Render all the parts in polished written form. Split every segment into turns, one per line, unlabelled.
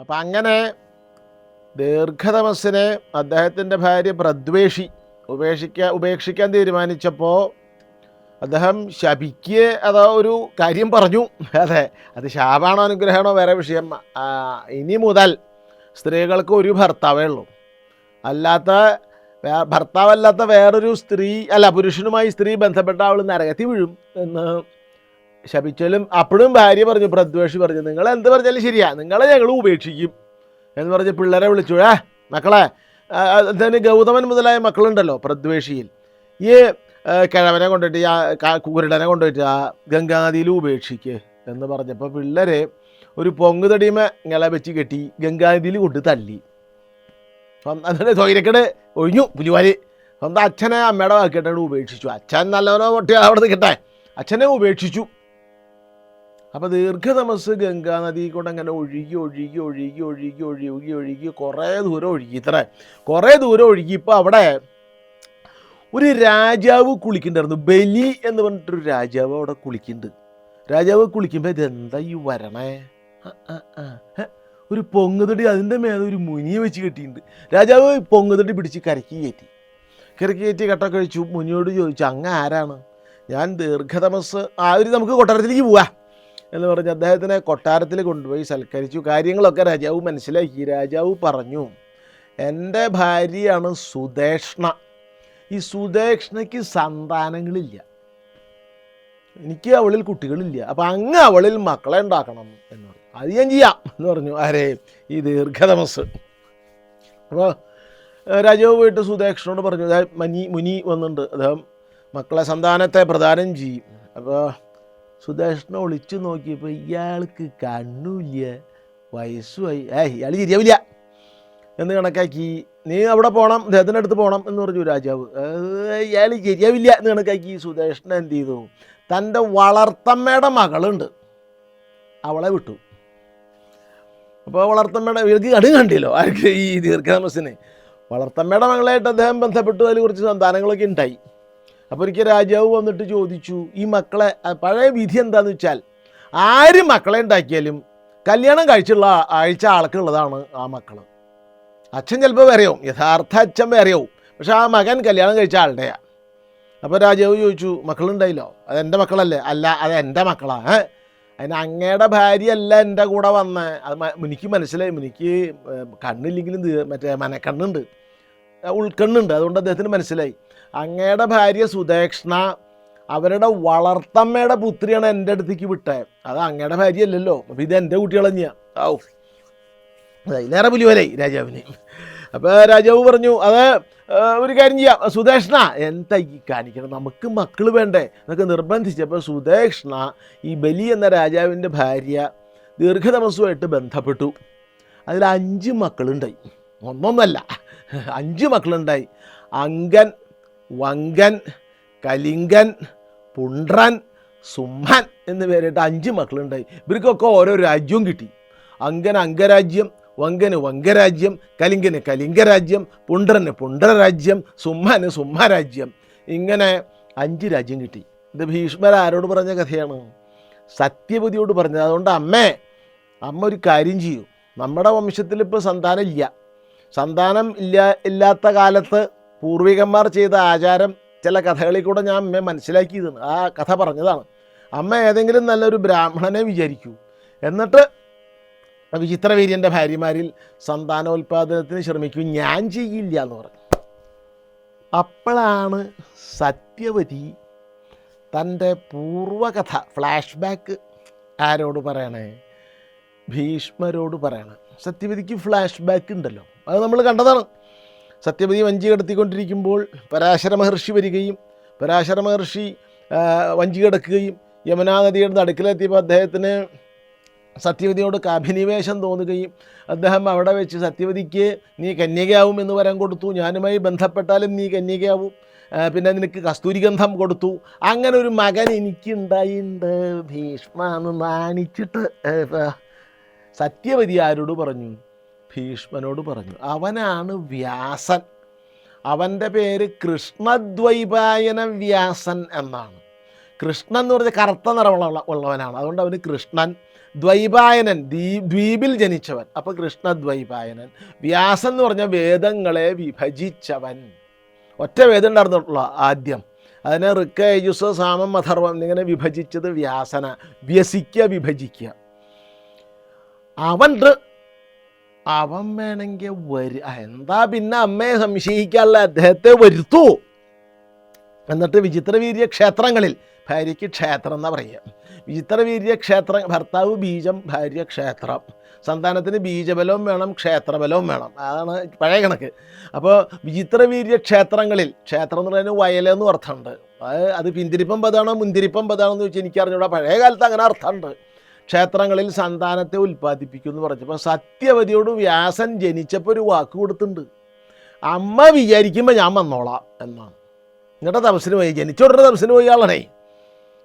അപ്പം അങ്ങനെ ദീർഘതമസ്സിനെ അദ്ദേഹത്തിൻ്റെ ഭാര്യ പ്രദ്വേഷി ഉപേക്ഷിക്കാൻ തീരുമാനിച്ചപ്പോൾ അദ്ദേഹം ശപിക്ക് അതാ ഒരു കാര്യം പറഞ്ഞു. അതെ, അത് ശാപാണോ അനുഗ്രഹമാണോ വേറെ വിഷയം. ഇനി മുതൽ സ്ത്രീകൾക്ക് ഒരു ഭർത്താവേ ഉള്ളൂ, അല്ലാത്ത ഭർത്താവല്ലാത്ത വേറൊരു സ്ത്രീ പുരുഷനുമായി സ്ത്രീ ബന്ധപ്പെട്ട അവൾ നരകത്തിൽ വീഴും എന്ന് ശപിച്ചാലും അപ്പോഴും ഭാര്യ പറഞ്ഞു, പ്രദ്വേഷി പറഞ്ഞു, നിങ്ങൾ എന്ത് പറഞ്ഞാലും ശരിയാ, നിങ്ങളെ ഞങ്ങൾ ഉപേക്ഷിക്കും എന്ന് പറഞ്ഞ് പിള്ളേരെ വിളിച്ചു. മക്കളെ, അതിന് ഗൗതമൻ മുതലായ മക്കളുണ്ടല്ലോ പ്രദ്വേഷിയിൽ, ഈ കിഴവനെ കൊണ്ടുപോയിട്ട് കുരുടനെ കൊണ്ടുപോയിട്ട് ആ ഗംഗാനദിയിൽ ഉപേക്ഷിക്ക് എന്ന് പറഞ്ഞപ്പോൾ പിള്ളേരെ ഒരു പൊങ്ങുതടിമ ഇങ്ങളെ വെച്ച് കെട്ടി ഗംഗാനദിയിൽ കൊണ്ട് തള്ളി. അതിൻ്റെ തൊയിരക്കട് ഒഴിഞ്ഞു പുലിവാലി. സ്വന്തം അച്ഛനെ അമ്മയുടെ വാക്കിയിട്ടാണ് ഉപേക്ഷിച്ചു. അച്ഛൻ നല്ലവനോ പൊട്ടിയോ അവിടെ നിൽക്കട്ടെ, അച്ഛനെ ഉപേക്ഷിച്ചു. അപ്പോൾ ദീർഘതമസ് ഗംഗാനദി കൊണ്ട് അങ്ങനെ ഒഴുകി ഒഴുകി ഒഴുകി ഒഴുകി ഒഴുകി ഒഴുകി കുറേ ദൂരം ഒഴുകി. കുറേ ദൂരം ഒഴുകി. ഇപ്പോൾ അവിടെ ഒരു രാജാവ് കുളിക്കുന്നുണ്ടായിരുന്നു. ബലി എന്ന് പറഞ്ഞിട്ടൊരു രാജാവ് അവിടെ കുളിക്കുന്നുണ്ട്. രാജാവ് കുളിക്കുമ്പോൾ ഇതെന്താ ഈ വരണേ, ഒരു പൊങ്ങുതടി അതിൻ്റെ മേലെ ഒരു മുനിയെ വെച്ച് കെട്ടിയിട്ടുണ്ട്. രാജാവ് പൊങ്ങുതടി പിടിച്ച് കരക്കി കയറ്റി കട്ടൊക്കെ കഴിച്ചു. മുനിയോട് ചോദിച്ചു, അങ്ങ് ആരാണ്? ഞാൻ ദീർഘതമസ്. നമുക്ക് കൊട്ടാരത്തിലേക്ക് പോവാം എന്ന് പറഞ്ഞ് അദ്ദേഹത്തിനെ കൊട്ടാരത്തിൽ കൊണ്ടുപോയി സൽക്കരിച്ചു. കാര്യങ്ങളൊക്കെ രാജാവ് മനസ്സിലാക്കി. രാജാവ് പറഞ്ഞു, എൻ്റെ ഭാര്യയാണ് സുദേഷ്ണ. ഈ സുദേഷ്ണയ്ക്ക് സന്താനങ്ങളില്ല, എനിക്ക് അവളിൽ കുട്ടികളില്ല, അപ്പം അങ്ങ് അവളിൽ മക്കളെ ഉണ്ടാക്കണം എന്ന് പറഞ്ഞു. അത് ഞാൻ ചെയ്യാം എന്ന് പറഞ്ഞു ആരെ? ഈ ദീർഘതമസ്. അപ്പോൾ രാജാവ് പോയിട്ട് സുദേഷ്ണനോട് പറഞ്ഞു, മുനി വന്നിട്ടുണ്ട്, അദ്ദേഹം മക്കളെ സന്താനത്തെ പ്രദാനം ചെയ്യും. അപ്പോൾ സുദേഷ്ണ ഒളിച്ചു നോക്കിയപ്പോൾ ഇയാൾക്ക് കണ്ണുമില്ല, വയസ്സുമായി, ഇയാൾ ശരിയാവില്ല എന്ന് കണക്കാക്കി. നീ അവിടെ പോകണം, അദ്ദേഹത്തിൻ്റെ അടുത്ത് പോകണം എന്ന് പറഞ്ഞു രാജാവ്. ഇയാൾ ശരിയാവില്ല എന്ന് കണക്കാക്കി. സുദേഷ്ണൻ എന്ത് ചെയ്തു? തൻ്റെ വളർത്തമ്മയുടെ മകളുണ്ട്, അവളെ വിട്ടു. അപ്പോൾ വളർത്തമ്മയുടെ ഇവർക്ക് കടും കണ്ടില്ലോ ആർക്ക്? ഈ ദീർഘതമസ്സിന്. വളർത്തമ്മയുടെ മകളായിട്ട് അദ്ദേഹം ബന്ധപ്പെട്ടു. അതിൽ കുറച്ച് സന്താനങ്ങളൊക്കെ ഉണ്ടായി. അപ്പോൾ ഒരിക്കൽ രാജാവ് വന്നിട്ട് ചോദിച്ചു, ഈ മക്കളെ, പഴയ വിധി എന്താണെന്ന് വെച്ചാൽ ആര് മക്കളെ ഉണ്ടാക്കിയാലും കല്യാണം അയച്ച ആൾക്കുള്ളതാണ് ആ മക്കൾ. അച്ഛൻ ചിലപ്പോൾ വേറെയാവും, യഥാർത്ഥ അച്ഛൻ വേറെയാവും, പക്ഷെ ആ മകൻ കല്യാണം കഴിച്ച ആളുടെയാണ്. അപ്പോൾ രാജാവ് ചോദിച്ചു, മക്കളുണ്ടായില്ലോ, അതെൻ്റെ മക്കളല്ലേ? അല്ല, അത് എൻ്റെ മക്കളാണ്. അതിന് അങ്ങയുടെ ഭാര്യയല്ല എൻ്റെ കൂടെ വന്നേ. അത് മുനിക്ക് മനസ്സിലായി. മുനിക്ക് കണ്ണില്ലെങ്കിലും മറ്റേ മനക്കണ്ണുണ്ട്, ഉൾക്കണ്ണുണ്ട്. അതുകൊണ്ട് അദ്ദേഹത്തിന് മനസ്സിലായി, അങ്ങയുടെ ഭാര്യ സുദേഷ്ണ അവരുടെ വളർത്തമ്മയുടെ പുത്രിയാണ് എൻ്റെ അടുത്തേക്ക് വിട്ടേ, അത് അങ്ങയുടെ ഭാര്യയല്ലല്ലോ, അപ്പോൾ ഇത് എൻ്റെ കുട്ടികളെ തന്നെയാണ്. നേരെ പുലിവലായി രാജാവിന്. അപ്പോൾ രാജാവ് പറഞ്ഞു, അത് ഒരു കാര്യം ചെയ്യാം, സുദേഷ്ണ എന്താ ഈ കാണിക്കണം, നമുക്ക് മക്കൾ വേണ്ടേ എന്നൊക്കെ നിർബന്ധിച്ചപ്പോൾ സുദേഷ്ണ ഈ ബലി എന്ന രാജാവിൻ്റെ ഭാര്യ ദീർഘതമസ്സുമായിട്ട് ബന്ധപ്പെട്ടു. അതിൽ 5 മക്കളുണ്ടായി, ഒന്നൊന്നല്ല 5 മക്കളുണ്ടായി. അങ്കൻ, വങ്കൻ, കലിംഗൻ, പുണ്ട്രൻ, സുംഹൻ എന്ന് പേരിട്ട് 5 മക്കളുണ്ടായി. ഇവർക്കൊക്കെ ഓരോ രാജ്യവും കിട്ടി. അങ്കൻ അംഗരാജ്യം, വങ്കന് വങ്കരാജ്യം, കലിംഗന് കലിംഗരാജ്യം, പുണ്ട്രന് പുണ്ഡ്രരാജ്യം, സുംഹന് സുംഹരാജ്യം. ഇങ്ങനെ 5 രാജ്യം കിട്ടി. ഇത് ഭീഷ്മർ ആരോട് പറഞ്ഞ കഥയാണ്? സത്യവതിയോട് പറഞ്ഞത്. അതുകൊണ്ട് അമ്മ ഒരു കാര്യം ചെയ്യൂ, നമ്മുടെ വംശത്തിൽ ഇപ്പോൾ സന്താനം ഇല്ലാത്ത കാലത്ത് പൂർവികന്മാർ ചെയ്ത ആചാരം ചില കഥകളിൽ കൂടെ ഞാൻ അമ്മയെ മനസ്സിലാക്കിയതാണ്. ആ കഥ പറഞ്ഞതാണ്. അമ്മ ഏതെങ്കിലും നല്ലൊരു ബ്രാഹ്മണനെ വിചാരിക്കൂ, എന്നിട്ട് വിചിത്രവീര്യൻ്റെ ഭാര്യമാരിൽ സന്താനോൽപാദനത്തിന് ശ്രമിക്കൂ, ഞാൻ ചെയ്യില്ല എന്ന് പറഞ്ഞു. അപ്പോഴാണ് സത്യവതി തൻ്റെ പൂർവകഥ ഫ്ലാഷ് ബാക്ക് ആരോട് പറയണേ? ഭീഷ്മരോട് പറയണം. സത്യവതിക്ക് ഫ്ലാഷ് ബാക്ക് ഉണ്ടല്ലോ, അത് നമ്മൾ കണ്ടതാണ്. സത്യവതി വഞ്ചി കടത്തിക്കൊണ്ടിരിക്കുമ്പോൾ പരാശര മഹർഷി വരികയും പരാശര മഹർഷി വഞ്ചി കിടക്കുകയും യമുനാ നദിയുടെ നടുക്കിലെത്തിയപ്പോൾ അദ്ദേഹത്തിന് സത്യവതിയോട് കാഭിനിവേശം തോന്നുകയും അദ്ദേഹം അവിടെ വെച്ച് സത്യവതിക്ക് നീ കന്യകയാവും എന്ന് വരം കൊടുത്തു, ഞാനുമായി ബന്ധപ്പെട്ടാലും നീ കന്യകയാവും, പിന്നെ നിനക്ക് കസ്തൂരിഗന്ധം കൊടുത്തു. അങ്ങനെ ഒരു മകൻ എനിക്കുണ്ടായിട്ടുണ്ട് ഭീഷ്മ എന്ന് നാണിച്ചിട്ട് സത്യവതി ആരോട് പറഞ്ഞു? ഭീഷ്മനോട് പറഞ്ഞു. അവനാണ് വ്യാസൻ. അവൻ്റെ പേര് കൃഷ്ണദ്വൈപായന വ്യാസൻ എന്നാണ്. കൃഷ്ണൻ എന്ന് പറഞ്ഞാൽ കറുത്ത നിറമുള്ളവനാണ്, അതുകൊണ്ട് അവന് കൃഷ്ണൻ. ദ്വൈപായനൻ ദ്വീപിൽ ജനിച്ചവൻ. അപ്പോൾ കൃഷ്ണദ്വൈപായനൻ. വ്യാസൻ എന്ന് പറഞ്ഞാൽ വേദങ്ങളെ വിഭജിച്ചവൻ. ഒറ്റ വേദം ഉണ്ടായിരുന്നുള്ളൂ ആദ്യം. അതിനെ ഋക്ക് യജുസ് സാമം അഥർവം എന്നിങ്ങനെ വിഭജിച്ചത് വ്യാസന. വ്യസിക്കുക, വിഭജിക്കുക. അവൻ വേണമെങ്കിൽ എന്താ പിന്നെ അമ്മയെ സംശയിക്കാനുള്ള അദ്ദേഹത്തെ വരുത്തൂ. എന്നിട്ട് വിചിത്രവീര്യ ക്ഷേത്രങ്ങളിൽ, ഭാര്യയ്ക്ക് ക്ഷേത്രം എന്നാ പറയുക, വിചിത്രവീര്യ ക്ഷേത്രം, ഭർത്താവ് ബീജം, ഭാര്യ ക്ഷേത്രം. സന്താനത്തിന് ബീജബലവും വേണം, ക്ഷേത്രബലവും വേണം. അതാണ് പഴയ കണക്ക്. അപ്പോൾ വിചിത്രവീര്യ ക്ഷേത്രങ്ങളിൽ, ക്ഷേത്രം എന്ന് പറയുന്നത് വയലെന്ന് അർത്ഥമുണ്ട്. അത് പിന്തിരിപ്പം പദമാണോ മുന്തിരിപ്പം പദമാണോ എന്ന് ചോദിച്ചാൽ എനിക്കറിഞ്ഞൂടാ. പഴയ കാലത്ത് അങ്ങനെ അർത്ഥമുണ്ട്. ക്ഷേത്രങ്ങളിൽ സന്താനത്തെ ഉൽപ്പാദിപ്പിക്കും എന്ന് പറഞ്ഞപ്പോൾ സത്യവതിയോട് വ്യാസൻ ജനിച്ചപ്പോൾ ഒരു വാക്ക് കൊടുത്തിട്ടുണ്ട്. അമ്മ വിചാരിക്കുമ്പോൾ ഞാൻ വന്നോളാം എന്നാണ്. എന്നിട്ട് തപസ്സിന് പോയി, ജനിച്ച ഉടനെ തപസ്സിന് പോയി ആളണേ.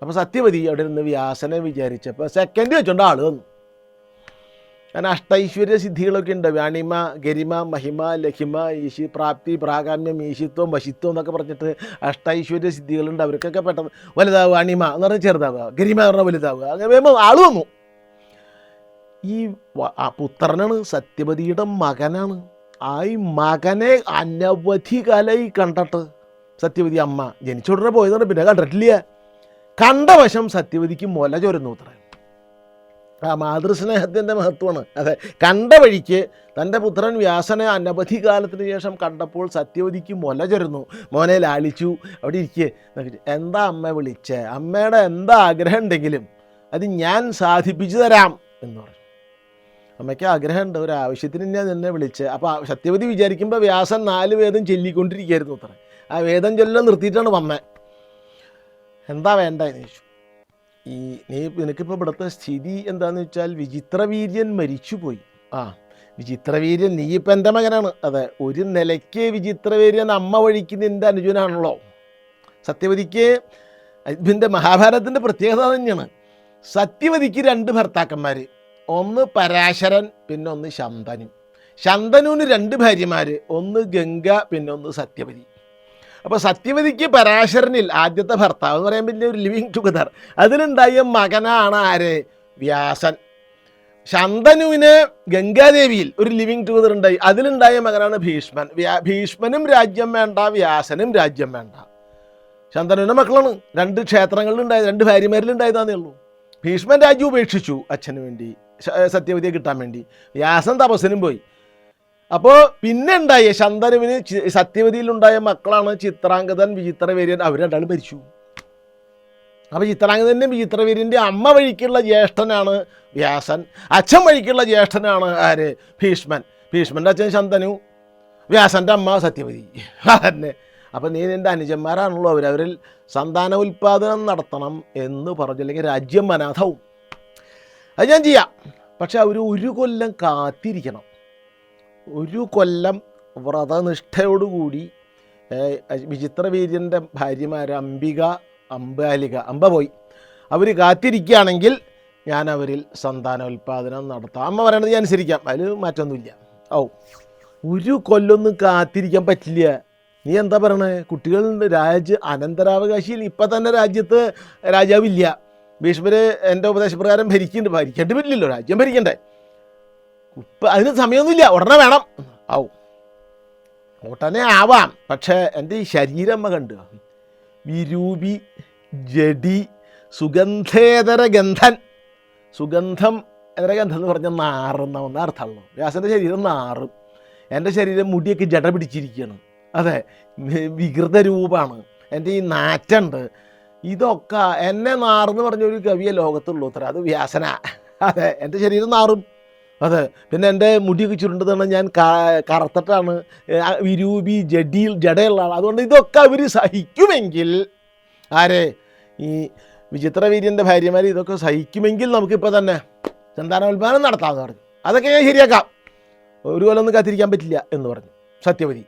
അപ്പോൾ സത്യവതി അവിടെ നിന്ന് വ്യാസനെ വിചാരിച്ചപ്പോൾ സെക്കൻഡ് വെച്ചോണ്ട് ആൾ വന്നു. കാരണം അഷ്ടൈശ്വര്യ സിദ്ധികളൊക്കെ ഉണ്ട്. വ്യാണിമ, ഗരിമ, മഹിമ, ലഹിമ, ഈശി, പ്രാപ്തി, പ്രാകാമ്യം, ഈശിത്വം, വശിത്വം എന്നൊക്കെ പറഞ്ഞിട്ട് അഷ്ടൈശ്വര്യ സിദ്ധികളുണ്ട്. അവർക്കൊക്കെ പെട്ടെന്ന് വലുതാവുക, അണിമ എന്ന് പറഞ്ഞാൽ ചെറുതാവുക, ഗരിമ എന്ന് പറഞ്ഞാൽ വലുതാവുക. അങ്ങനെ വേഗം ആൾ വന്നു. ഈ പുത്രനാണ്, സത്യവതിയുടെ മകനാണ്. ആ ഈ മകനെ അനവധി കാലമായി കണ്ടിട്ട് സത്യവതി അമ്മ ജനിച്ച ഉടനെ പോയതാണ്, പിന്നെ കണ്ടിട്ടില്ല. കണ്ട വശം സത്യവതിക്ക് മുല ചൊരുന്നു ഉത്തരം. ആ മാതൃസ്നേഹത്തിൻ്റെ മഹത്വമാണ്. അതെ, കണ്ട വഴിക്ക് തൻ്റെ പുത്രൻ വ്യാസനെ അനവധി കാലത്തിന് ശേഷം കണ്ടപ്പോൾ സത്യവതിക്ക് മുല ചൊരുന്നു. മോനെ ലാളിച്ചു, അവിടെ ഇരിക്കുക. എന്താ അമ്മ വിളിച്ചേ? അമ്മയുടെ എന്താ ആഗ്രഹം ഉണ്ടെങ്കിലും അത് ഞാൻ സാധിപ്പിച്ചു തരാം എന്ന് പറഞ്ഞു. അമ്മയ്ക്ക് ആഗ്രഹമുണ്ട്, ഒരു ആവശ്യത്തിന് ഞാൻ നിന്നെ വിളിച്ചേ. അപ്പോൾ സത്യവതി വിചാരിക്കുമ്പോൾ വ്യാസൻ 4 വേദം ചൊല്ലിക്കൊണ്ടിരിക്കുകയായിരുന്നു അത്ര. ആ വേദം ചൊല്ലം നിർത്തിയിട്ടാണ് വന്നത്. എന്താ വേണ്ടതെന്ന് ചോദിച്ചു. നിനക്കിപ്പോൾ ഇവിടുത്തെ സ്ഥിതി എന്താണെന്ന് വെച്ചാൽ വിചിത്രവീര്യൻ മരിച്ചുപോയി. വിചിത്രവീര്യൻ നീ ഇപ്പം എൻ്റെ മകനാണ്. അതെ, ഒരു നിലയ്ക്ക് വിചിത്രവീര്യൻ അമ്മ വഴിക്ക് നിൻ്റെ അനുജനാണല്ലോ. സത്യവതിക്ക് ഇതിൻ്റെ മഹാഭാരതത്തിൻ്റെ പ്രത്യേകത തന്നെയാണ്. സത്യവതിക്ക് 2 ഭർത്താക്കന്മാർ, ഒന്ന് പരാശരൻ, പിന്നെ ഒന്ന് ശന്തനു. ശന്തനുവിന് 2 ഭാര്യമാർ, ഒന്ന് ഗംഗ, പിന്നെ ഒന്ന് സത്യവതി. അപ്പോൾ സത്യവതിക്ക് പരാശരനിൽ ആദ്യത്തെ ഭർത്താവ് എന്ന് പറയാൻ വലിയ ഒരു ലിവിങ് ടുഗദർ, അതിനുണ്ടായ മകനാണ് ആര്? വ്യാസൻ. ശന്തനുവിന് ഗംഗാദേവിയിൽ ഒരു ലിവിങ് ടുഗദർ ഉണ്ടായി, അതിലുണ്ടായ മകനാണ് ഭീഷ്മൻ. ഭീഷ്മനും രാജ്യം വേണ്ട, വ്യാസനും രാജ്യം വേണ്ട. ശന്തനുവിൻ്റെ മക്കളാണ്. 2 ക്ഷേത്രങ്ങളിലുണ്ടായത്, 2 ഭാര്യമാരിലുണ്ടായതാന്നേ ഉള്ളൂ. ഭീഷ്മൻ രാജ്യം ഉപേക്ഷിച്ചു അച്ഛന് വേണ്ടി, സത്യവതിയെ കിട്ടാൻ വേണ്ടി. വ്യാസൻ തപസ്സിനും പോയി. അപ്പോൾ പിന്നെ ഉണ്ടായ ശന്തനുവിന് സത്യവതിയിലുണ്ടായ മക്കളാണ് ചിത്രാംഗതൻ, വിചിത്രവീര്യൻ. അവർ രണ്ടാളും മരിച്ചു. അപ്പോൾ ചിത്രാംഗതൻ്റെയും വിചിത്രവീര്യൻ്റെ അമ്മ വഴിക്കുള്ള ജ്യേഷ്ഠനാണ് വ്യാസൻ, അച്ഛൻ വഴിക്കുള്ള ജ്യേഷ്ഠനാണ് ആര്? ഭീഷ്മൻ. ഭീഷ്മൻ്റെ അച്ഛൻ ശന്തനു, വ്യാസൻ്റെ അമ്മ സത്യവതി. അതന്നെ. അപ്പം നീ നിൻ്റെ അനുജന്മാരാണല്ലോ, അവരിൽ സന്താന ഉൽപ്പാദനം നടത്തണം എന്ന് പറഞ്ഞു, അല്ലെങ്കിൽ രാജ്യം അനാഥവും. അത് ഞാൻ ചെയ്യാം, പക്ഷെ അവർ 1 കൊല്ലം കാത്തിരിക്കണം. 1 കൊല്ലം വ്രതനിഷ്ഠയോടുകൂടി വിചിത്രവീര്യൻ്റെ ഭാര്യമാർ അംബിക, അംബാലിക, അമ്പ പോയി, അവർ കാത്തിരിക്കുകയാണെങ്കിൽ ഞാൻ അവരിൽ സന്താനോൽപാദനം നടത്താം. അമ്മ പറയണത് ഞാൻ അനുസരിക്കാം, അതിൽ മാറ്റമൊന്നുമില്ല. 1 കൊല്ലമൊന്നും കാത്തിരിക്കാൻ പറ്റില്ല. നീ എന്താ പറയണേ? കുട്ടികളുണ്ട്, അനന്തരാവകാശിയിൽ ഇപ്പം തന്നെ രാജ്യത്ത് രാജാവില്ല. ഭീഷ്മർ എൻ്റെ ഉപദേശപ്രകാരം ഭരിക്കേണ്ടി പറ്റില്ലല്ലോ, രാജ്യം ഭരിക്കണ്ടേ. ഇപ്പം അതിന് സമയമൊന്നുമില്ല, ഉടനെ വേണം. ഉടനെ ആവാം, പക്ഷേ എൻ്റെ ഈ ശരീരം കണ്ട് വിരൂപി, ജഡി, സുഗന്ധേതര ഗന്ധൻ. സുഗന്ധം ഏതര ഗന്ധം എന്ന് പറഞ്ഞാൽ നാറുന്ന ഒന്ന അർത്ഥമുള്ളൂ. വ്യാസൻ്റെ ശരീരം നാറും, എൻ്റെ ശരീരം മുടിയൊക്കെ ജട പിടിച്ചിരിക്കുകയാണ്. അതെ, വികൃത രൂപമാണ്, എൻ്റെ ഈ നാറ്റുണ്ട്. ഇതൊക്കെ എന്നെ നാറെന്ന് പറഞ്ഞൊരു കവിയെ ലോകത്തുള്ളൂ അത്ര, അത് വ്യാസനാ. അതെ, എൻ്റെ ശരീരം നാറും. അതെ, പിന്നെ എൻ്റെ മുടിയൊക്കെ ചുരുണ്ടതാണ്, ഞാൻ കറുത്തിട്ടാണ്, വിരൂപി, ജടയുള്ള ആൾ. അതുകൊണ്ട് ഇതൊക്കെ അവർ സഹിക്കുമെങ്കിൽ, ആരെ? ഈ വിചിത്രവീര്യൻ്റെ ഭാര്യമാർ ഇതൊക്കെ സഹിക്കുമെങ്കിൽ നമുക്കിപ്പോൾ തന്നെ സന്താനോൽപാദനം നടത്താമെന്ന് പറഞ്ഞു. അതൊക്കെ ഞാൻ ശരിയാക്കാം, 1 കൊല്ലമൊന്നും കാത്തിരിക്കാൻ പറ്റില്ല എന്ന് പറഞ്ഞു സത്യവതി.